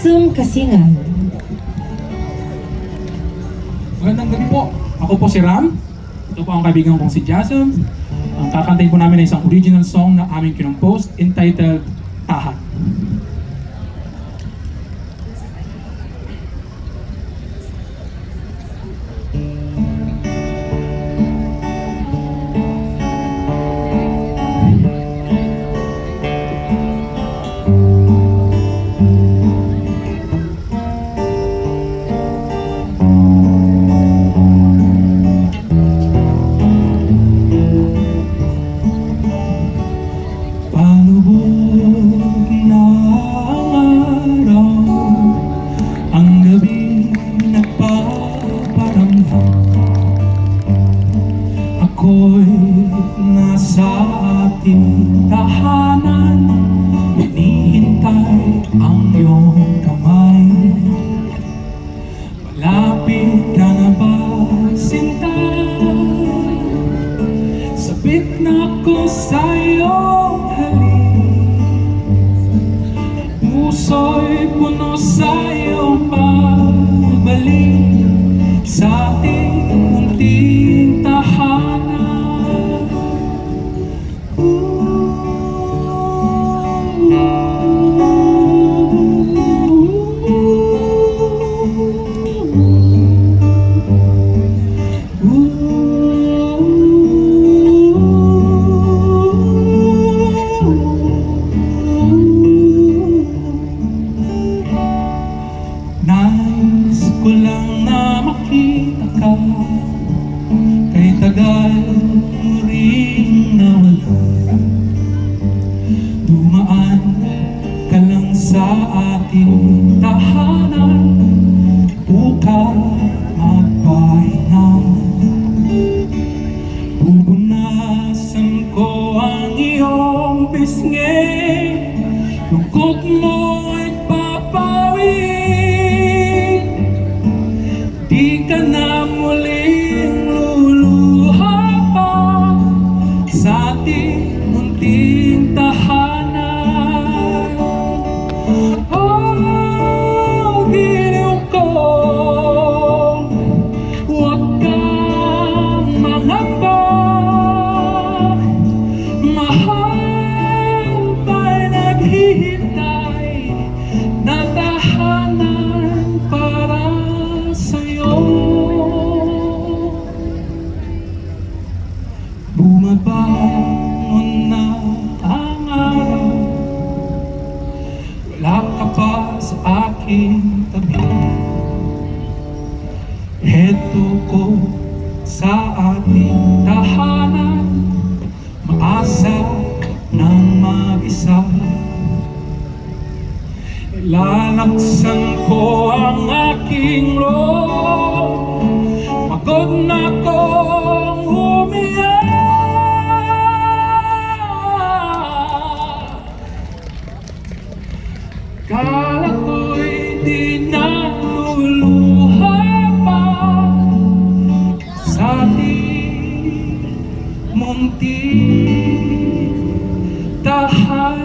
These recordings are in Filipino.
Jasum Kasingan. Magandang gabi po. Ako po si Ram. Ito po ang kaibigan kong si Jasum. Ang kakantayin po namin ay isang original song na aming kinompose entitled Tahat. Ako'y nasa ating tahanan, hinihintay ang iyong kamay. Malapit ka na ba, sinta? Sabik na ko sa iyong halik. Puso'y puno sa iyong pagbalik sa ating munting tahanan. Nais ko lang na makita ka, kay tagal mo rin nawala. Dumaan ka lang sa ating tahanan upang magpahinga. Pupunasan ko ang iyong pisngi, lungkot mo ay papawi. Di ka na muling luluha pa sa ating munting tahanan. Oh, giliw ko, huwag kang mangamba. Mahal ba'y naghihintay na tahanan para sa'yo? Bumabangon na ang araw, wala ka pa sa aking tabi. Heto ko sa ating tahanan, maasa ng mag-isa. Ilalaksan ko ang aking loob, pagod na kong umiyak. Kala ko'y di naluluha pa sa ating munting tahanan.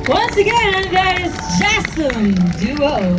Once again, that is Jasum Duo.